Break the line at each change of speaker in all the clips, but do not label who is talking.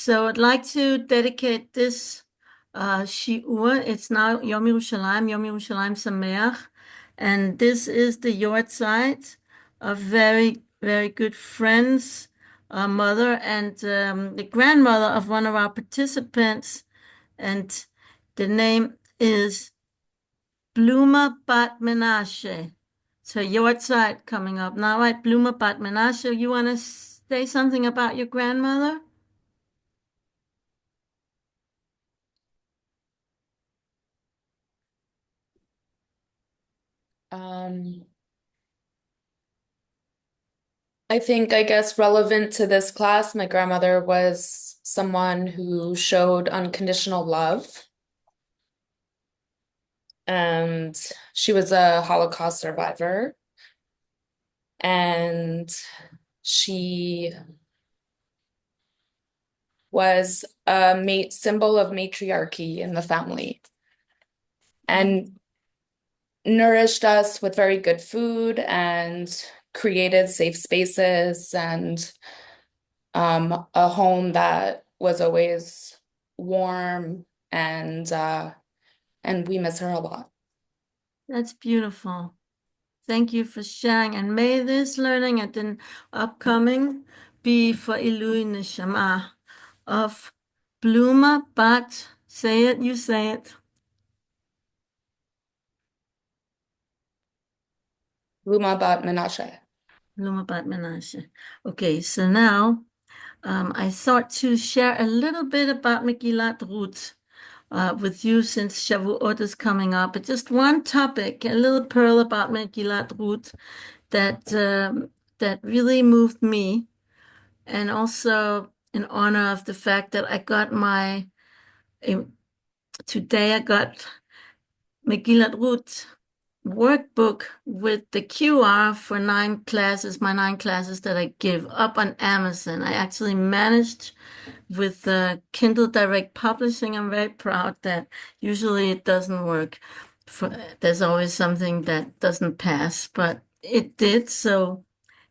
So I'd like to dedicate this shiur. It's now Yom Yerushalayim Sameach, and this is the yortzeit of very, very good friends, mother and the grandmother of one of our participants, and the name is Bluma Bat Menashe. So yortzeit coming up now, right? Bluma Bat Menashe. You want to say something about your grandmother?
Um, I guess relevant to this class, my grandmother was someone who showed unconditional love, and she was a Holocaust survivor, and she was a mate symbol of matriarchy in the family and nourished us with very good food and created safe spaces and a home that was always warm and we miss her a lot.
That's beautiful. Thank you for sharing. And may this learning at the upcoming be for Ilui Neshama of Bluma Bat. Say it, you say it.
Luma Bat Menashe.
Bluma Bat Menashe. Okay, so now I thought to share a little bit about Megillat Ruth with you since Shavuot is coming up. But just one topic, a little pearl about Megillat Ruth that that really moved me, and also in honor of the fact that I got eh, today I got Megillat Ruth workbook with the QR for 9 classes, my 9 classes that I give up on Amazon. I actually managed with Kindle Direct Publishing. I'm very proud that usually it doesn't work. There's always something that doesn't pass, but it did. So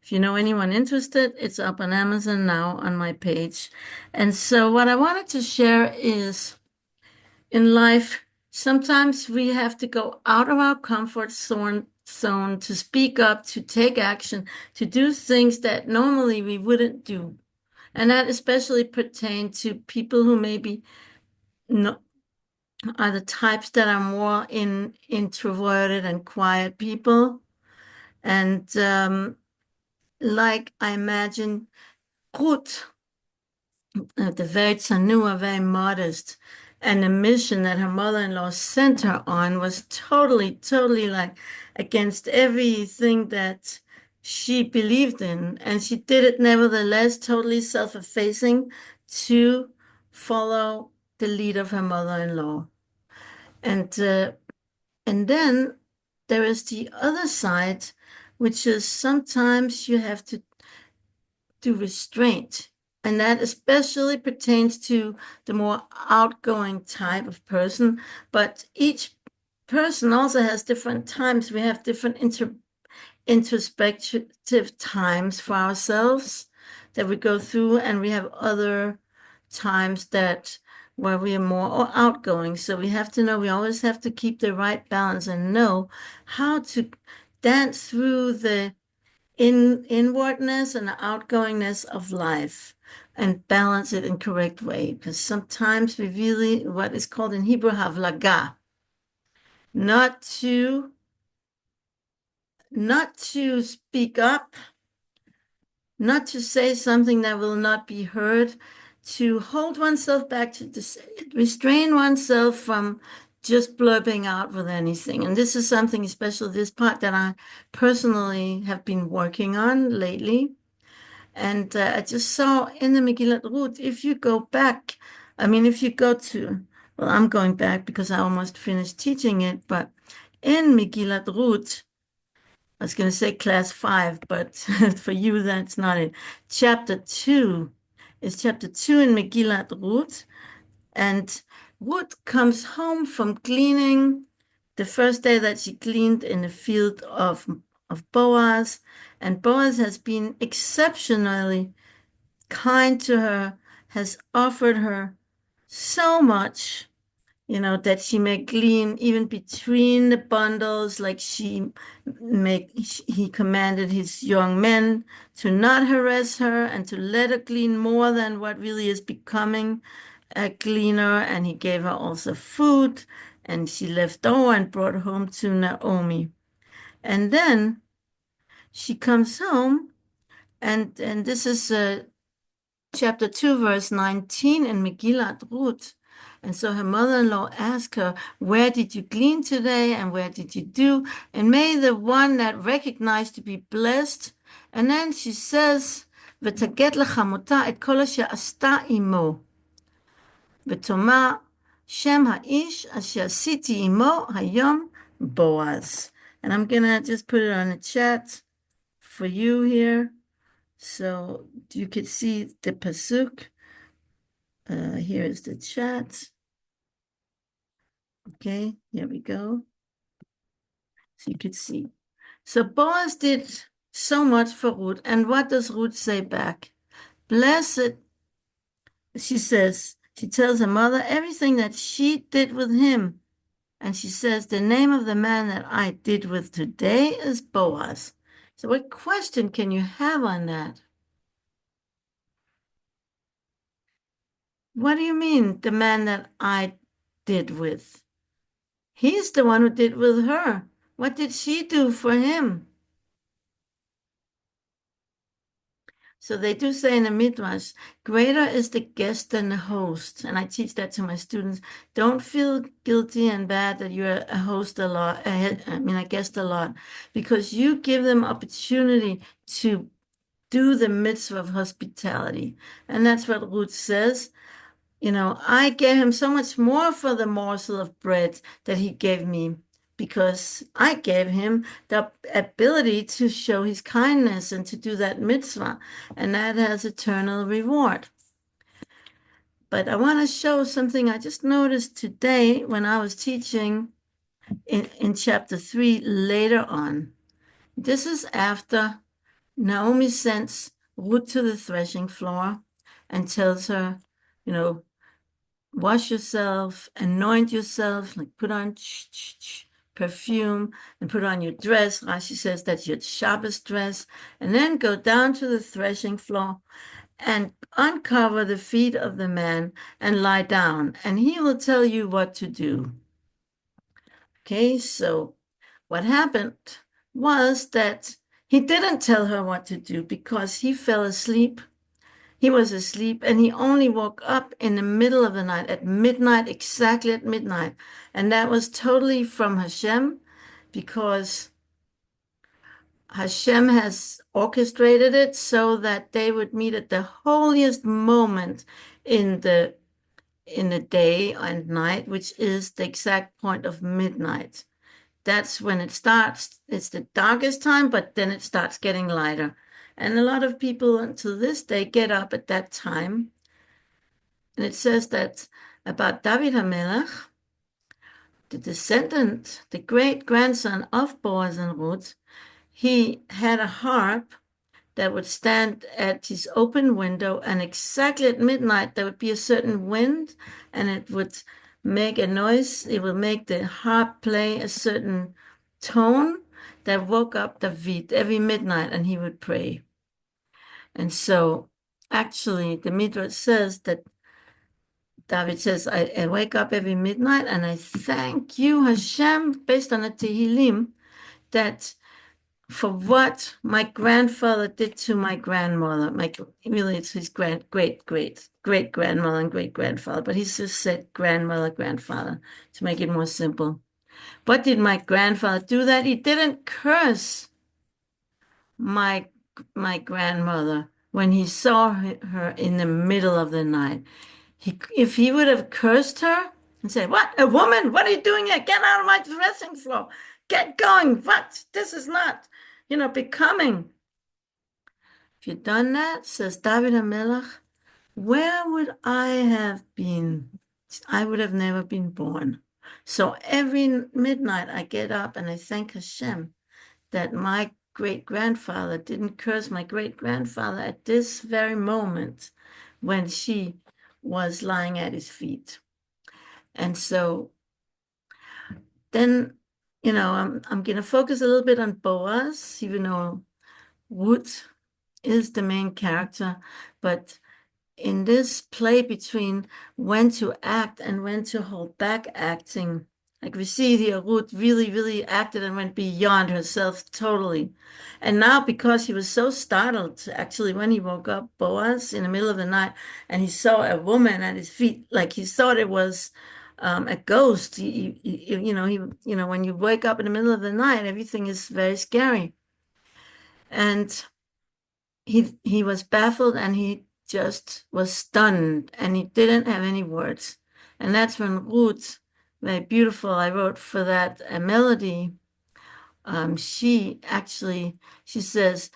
if you know anyone interested, it's up on Amazon now on my page. And so what I wanted to share is in life, sometimes we have to go out of our comfort zone to speak up, to take action, to do things that normally we wouldn't do. And that especially pertains to people who maybe no, are the types that are more introverted and quiet people. And like I imagine Ruth, the very tsanua, very modest, and the mission that her mother-in-law sent her on was totally, totally like against everything that she believed in. And she did it nevertheless, totally self-effacing to follow the lead of her mother-in-law. And and then there is the other side, which is sometimes you have to do restraint. And that especially pertains to the more outgoing type of person. But each person also has different times. We have different introspective times for ourselves that we go through, and we have other times that where we are more outgoing. So we have to know, we always have to keep the right balance and know how to dance through the inwardness and the outgoingness of life and balance it in correct way. Because sometimes we really, what is called in Hebrew, havlaga, not to not to speak up, not to say something that will not be heard, to hold oneself back, to restrain oneself from just blurbing out with anything. And this is something, especially this part, that I personally have been working on lately. And I just saw in the Megillat Ruth, if you go back, I mean, if you go to, well, I'm going back because I almost finished teaching it, but in Megillat Ruth, I was going to say class 5, but for you, that's not it. Chapter 2 is chapter 2 in Megillat Ruth. And Ruth comes home from gleaning the first day that she gleaned in the field of Boaz. And Boaz has been exceptionally kind to her, has offered her so much, that she may glean even between the bundles, like he commanded his young men to not harass her and to let her glean more than what really is becoming a gleaner. And he gave her also food, and she left over and brought home to Naomi. And then she comes home, and this is chapter 2, verse 19 in Megillat Ruth. And so her mother-in-law asked her, where did you glean today and where did you do? And may the one that recognized to be blessed. And then she says, ותגד לחמותה את כל אשר עשתה עמו, ותאמר שם האיש אשר עשיתי עמו היום Boaz. And I'm gonna just put it on the chat for you here, so you could see the pasuk. Here is the chat. Okay, here we go. So you could see. So Boaz did so much for Ruth. And what does Ruth say back? Blessed, she says, she tells her mother everything that she did with him. And she says, the name of the man that I did with today is Boaz. So what question can you have on that? What do you mean, the man that I did with? He's the one who did with her. What did she do for him? So they do say in the Midrash, greater is the guest than the host. And I teach that to my students. Don't feel guilty and bad that you're a host a lot, a guest a lot, because you give them opportunity to do the mitzvah of hospitality. And that's what Ruth says. I gave him so much more for the morsel of bread that he gave me, because I gave him the ability to show his kindness and to do that mitzvah, and that has eternal reward. But I want to show something I just noticed today when I was teaching in chapter 3 later on. This is after Naomi sends Ruth to the threshing floor and tells her, wash yourself, anoint yourself, like put on perfume and put on your dress. Rashi says that's your Shabbos dress, and then go down to the threshing floor and uncover the feet of the man and lie down, and he will tell you what to do. Okay, so what happened was that he didn't tell her what to do because he fell asleep. He was asleep, and he only woke up in the middle of the night, at midnight, exactly at midnight. And that was totally from Hashem, because Hashem has orchestrated it so that they would meet at the holiest moment in the day and night, which is the exact point of midnight. That's when it starts. It's the darkest time, but then it starts getting lighter. And a lot of people until this day get up at that time. And it says that about David HaMelech, the descendant, the great-grandson of Boaz and Ruth, he had a harp that would stand at his open window, and exactly at midnight there would be a certain wind, and it would make a noise. It would make the harp play a certain tone that woke up David every midnight, and he would pray. And so actually the Midrash says that David says, I wake up every midnight and I thank you, Hashem, based on the Tehillim, that for what my grandfather did to my grandmother. Really, it's his great-grandmother and great-grandfather, but he just said grandmother, grandfather to make it more simple. What did my grandfather do? That he didn't curse my grandmother when he saw her in the middle of the night. If he would have cursed her and said, "What, a woman? What are you doing here? Get out of my threshing floor. Get going. What? This is not, becoming." If you'd done that, says David HaMelech, where would I have been? I would have never been born. So every midnight I get up and I thank Hashem that my great-grandfather didn't curse my great-grandfather at this very moment when she was lying at his feet. And so then, I'm going to focus a little bit on Boaz, even though Ruth is the main character, but in this play between when to act and when to hold back acting, like we see here, Ruth really, really acted and went beyond herself totally. And now, because he was so startled, actually, when he woke up, Boaz, in the middle of the night, and he saw a woman at his feet, like he thought it was a ghost. When you wake up in the middle of the night, everything is very scary. And he was baffled, and he just was stunned, and he didn't have any words. And that's when Ruth, very beautiful, I wrote for that a melody. She says,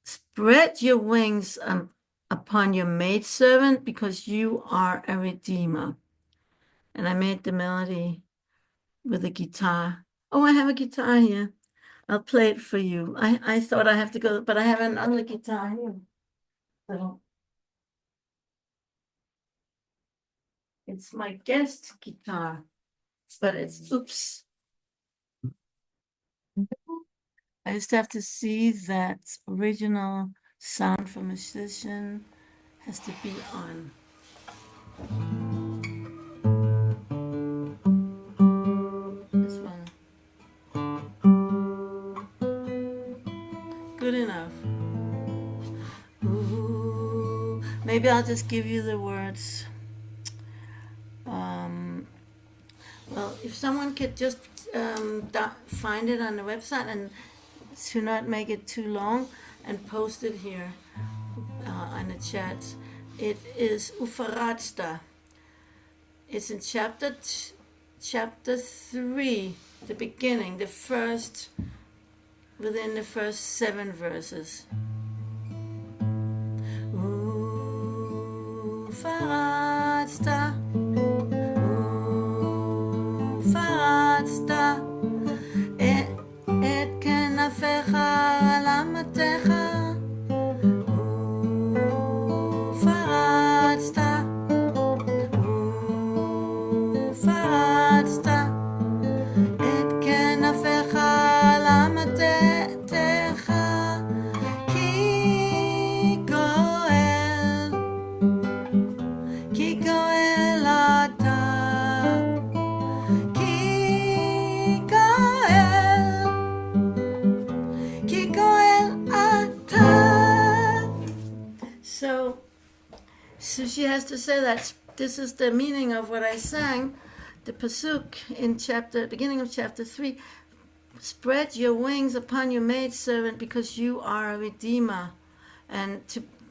spread your wings upon your maidservant, because you are a redeemer. And I made the melody with a guitar. Oh, I have a guitar here. I'll play it for you. I thought I have to go, but I have another guitar here. So it's my guest guitar, but oops. I just have to see that original sound for musician has to be on. This one. Good enough. Ooh, maybe I'll just give you the words. Well, if someone could just find it on the website and to not make it too long and post it here on the chat. It is Ufaratsta. It's in chapter 3, the beginning, within the first 7 verses. Ufaratsta. Ufaratsta. את כנפיך על אמתך ופרצת את כנפיך על אמתך כי גואל אתה So she has to say that this is the meaning of what I sang, the pasuk in beginning of chapter 3. Spread your wings upon your maidservant, because you are a redeemer. And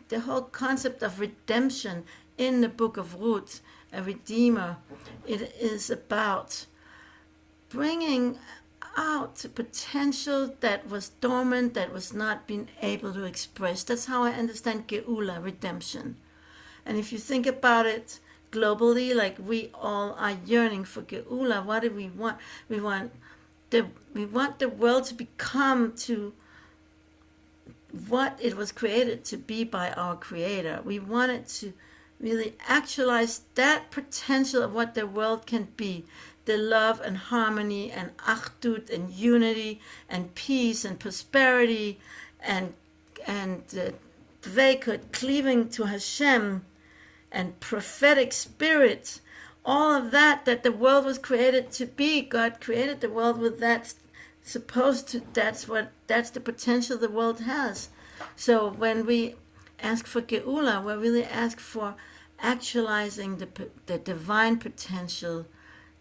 the whole concept of redemption in the book of Ruth, a redeemer, it is about bringing out the potential that was dormant, that was not being able to express. That's how I understand Geula, redemption. And if you think about it globally, like we all are yearning for Geula, what do we want? We want the world to become to what it was created to be by our Creator. We want it to really actualize that potential of what the world can be. The love and harmony and achdut and unity and peace and prosperity and dveikut, cleaving to Hashem, and prophetic spirit, all of that the world was created to be. God created the world with that. That's the potential the world has. So when we ask for Geula, we really ask for actualizing the divine potential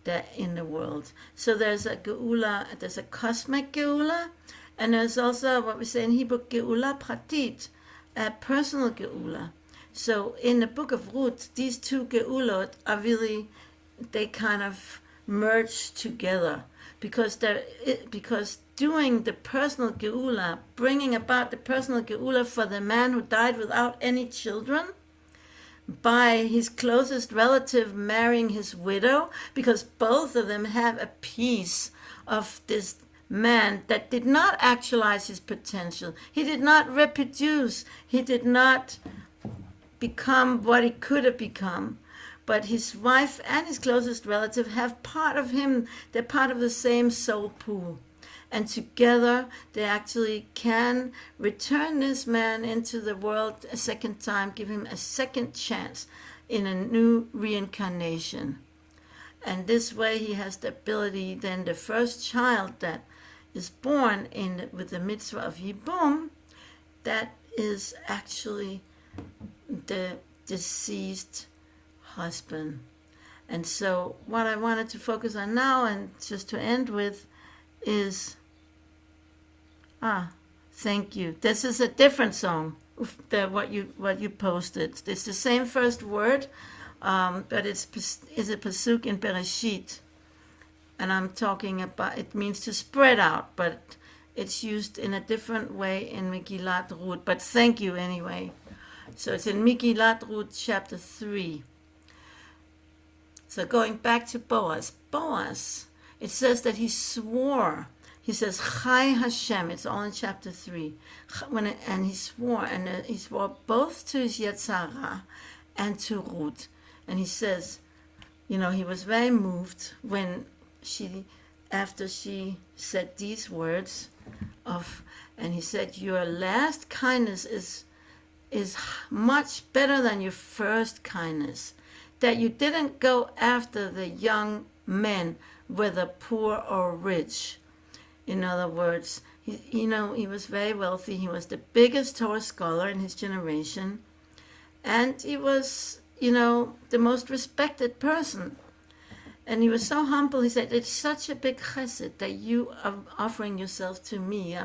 that in the world. So there's a Geula, there's a cosmic Geula, and there's also what we say in Hebrew, Geula pratit, a personal Geula. So in the book of Ruth, these two Geulot are really, they kind of merge together, because doing the personal Geula, bringing about the personal Geula for the man who died without any children, by his closest relative marrying his widow, because both of them have a piece of this man that did not actualize his potential. He did not reproduce. He did not become what he could have become. But his wife and his closest relative have part of him. They're part of the same soul pool. And together they actually can return this man into the world a second time, give him a second chance in a new reincarnation. And this way he has the ability, then the first child that is born with the mitzvah of Yibum, that is actually the deceased husband. And so what I wanted to focus on now, and just to end with, is thank you. This is a different song than what you posted. It's the same first word, but it's a pasuk in Bereshit, and I'm talking about, it means to spread out, but it's used in a different way in Megillat Ruth. But thank you anyway. So it's in Megillat Ruth chapter 3. So going back to Boaz, it says that he swore. He says, Chai Hashem, it's all in chapter 3. And he swore both to his Yetzirah and to Ruth. And he says, he was very moved when after she said these words and he said, your last kindness is much better than your first kindness. That you didn't go after the young men, whether poor or rich. In other words, he was very wealthy. He was the biggest Torah scholar in his generation. And he was, the most respected person. And he was so humble. He said, it's such a big chesed that you are offering yourself to me.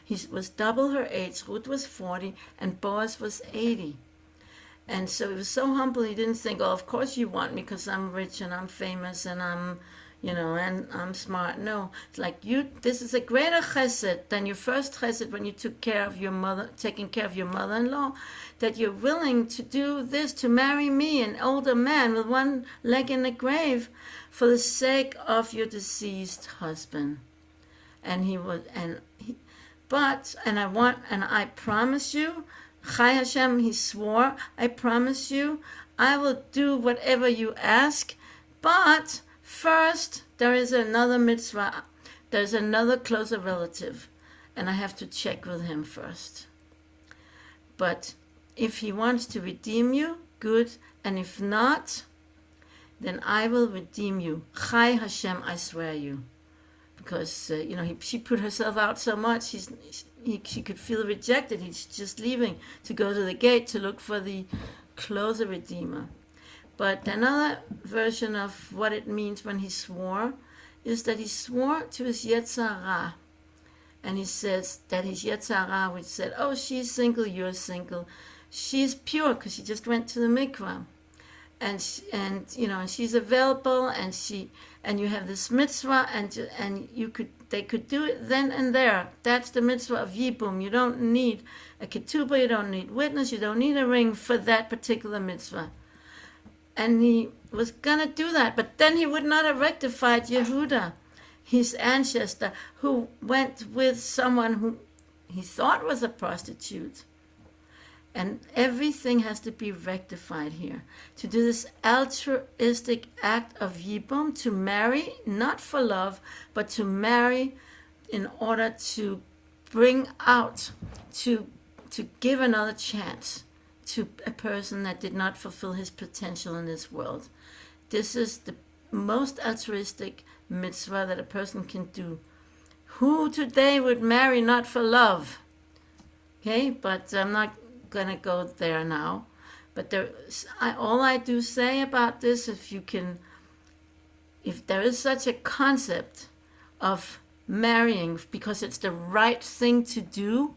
He was double her age. Ruth was 40 and Boaz was 80. And so he was so humble. He didn't think, of course you want me because I'm rich and I'm famous and I'm I'm smart. No, it's like this is a greater chesed than your first chesed when you taking care of your mother-in-law, that you're willing to do this, to marry me, an older man with one leg in the grave, for the sake of your deceased husband. And I promise you, Chai Hashem, he swore, I promise you, I will do whatever you ask, but first, there is another mitzvah. There's another closer relative, and I have to check with him first. But if he wants to redeem you, good. And if not, then I will redeem you. Chai Hashem, I swear you. Because, she put herself out so much, she could feel rejected. He's just leaving to go to the gate to look for the closer redeemer. But another version of what it means when he swore is that he swore to his Yetzirah. And he says that his Yetzirah, which said, oh, she's single, you're single. She's pure because she just went to the mikvah. And she's available, and you have this mitzvah, and they could do it then and there. That's the mitzvah of Yibum. You don't need a ketubah, you don't need witness, you don't need a ring for that particular mitzvah. And he was going to do that. But then he would not have rectified Yehuda, his ancestor, who went with someone who he thought was a prostitute. And everything has to be rectified here. To do this altruistic act of Yibum, to marry, not for love, but to marry in order to bring out, to give another chance to a person that did not fulfill his potential in this world. This is the most altruistic mitzvah that a person can do. Who today would marry not for love? Okay, but I'm not going to go there now. But all I do say about this, if there is such a concept of marrying because it's the right thing to do,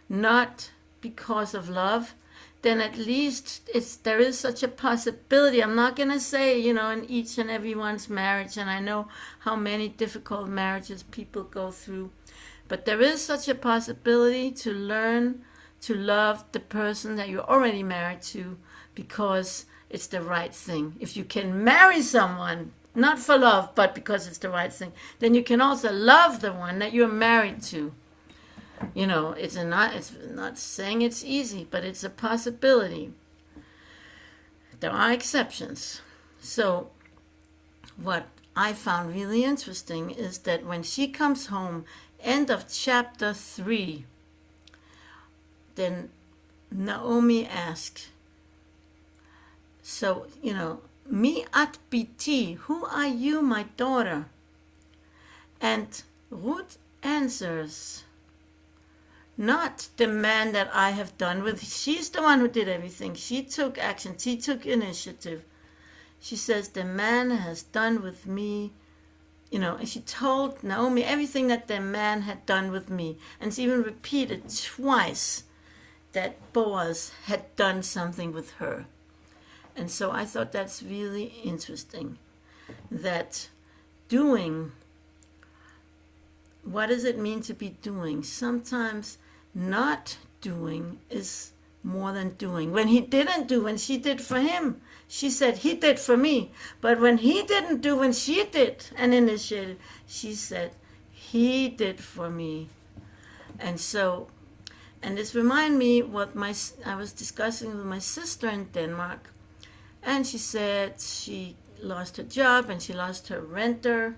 not because of love, then at least there is such a possibility. I'm not going to say, in each and everyone's marriage, and I know how many difficult marriages people go through, but there is such a possibility to learn to love the person that you're already married to because it's the right thing. If you can marry someone, not for love, but because it's the right thing, then you can also love the one that you're married to. It's not saying it's easy, but it's a possibility. There are exceptions. So what I found really interesting is that when she comes home, end of chapter 3, then Naomi asks, so, mi at biti, who are you, my daughter? And Ruth answers, not the man that I have done with. She's the one who did everything. She took action. She took initiative. She says, the man has done with me, and she told Naomi everything that the man had done with me. And she even repeated twice that Boaz had done something with her. And so I thought that's really interesting, that doing, what does it mean to be doing? Sometimes not doing is more than doing. When he didn't do, when she did for him, she said, he did for me. But when he didn't do, when she did and initiated, she said, he did for me. And so, and this reminded me what I was discussing with my sister in Denmark. And she said she lost her job and she lost her renter.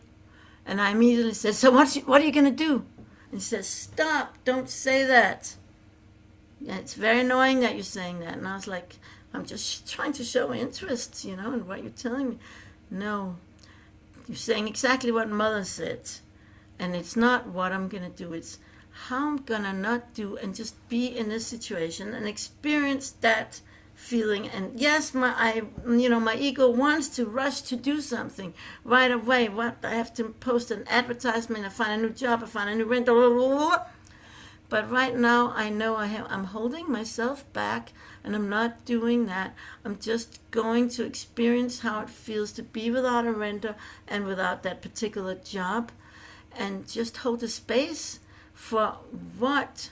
And I immediately said, so what are you going to do? And she says, stop, don't say that. Yeah, it's very annoying that you're saying that. And I was like, I'm just trying to show interest, in what you're telling me. No, you're saying exactly what Mother said. And it's not what I'm going to do. It's how I'm going to not do and just be in this situation and experience that feeling. And yes, my ego wants to rush to do something right away. What, I have to post an advertisement, I find a new job, I find a new rental, blah, blah, blah. But right now I know I'm holding myself back, and I'm not doing that. I'm just going to experience how it feels to be without a renter and without that particular job, and just hold the space for what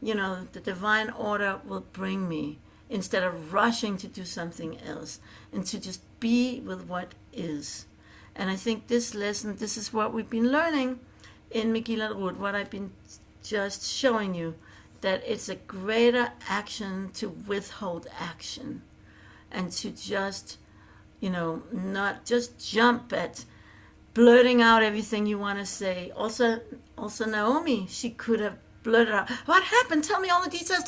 the divine order will bring me, instead of rushing to do something else, and to just be with what is. And I think this lesson, this is what we've been learning in Megillat Ruth, what I've been just showing you, that it's a greater action to withhold action, and to just, not just jump at blurting out everything you want to say. Also Naomi, she could have blurted out, what happened? Tell me all the details.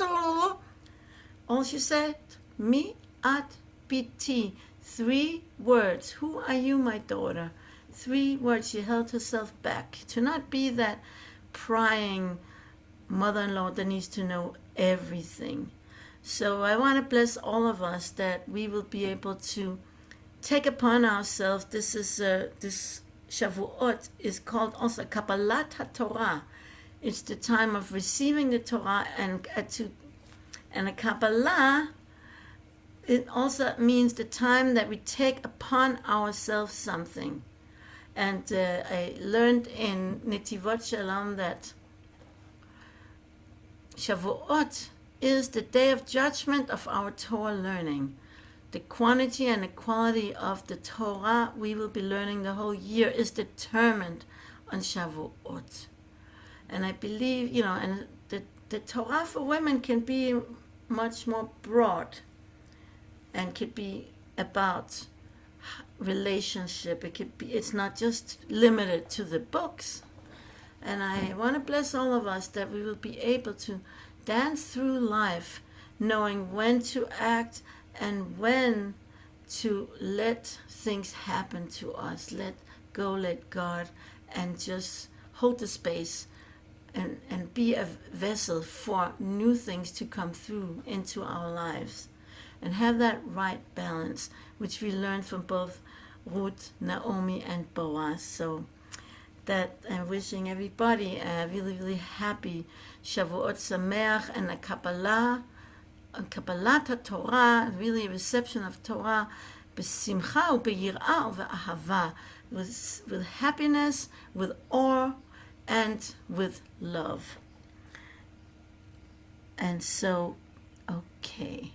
All she said, mi at biti, 3 words. Who are you, my daughter? 3 words. She held herself back to not be that prying mother-in-law that needs to know everything. So I want to bless all of us that we will be able to take upon ourselves. This Shavuot is called also Kabbalat HaTorah. It's the time of receiving the Torah, and a Kabbalah, it also means the time that we take upon ourselves something. And I learned in Netivot Shalom that Shavuot is the day of judgment of our Torah learning. The quantity and the quality of the Torah we will be learning the whole year is determined on Shavuot. And I believe, and the Torah for women can be much more broad, and could be about relationship. It's not just limited to the books. And I want to bless all of us that we will be able to dance through life knowing when to act and when to let things happen to us. Let go, let God, and just hold the space and be a vessel for new things to come through into our lives. And have that right balance, which we learned from both Ruth, Naomi, and Boaz. So that I'm wishing everybody a really, really happy Shavuot Sameach, and a Kabbalat HaTorah, really a reception of Torah, b'simcha u'b'yirah u'v'ahava, with happiness, with awe, and with love. And so, okay.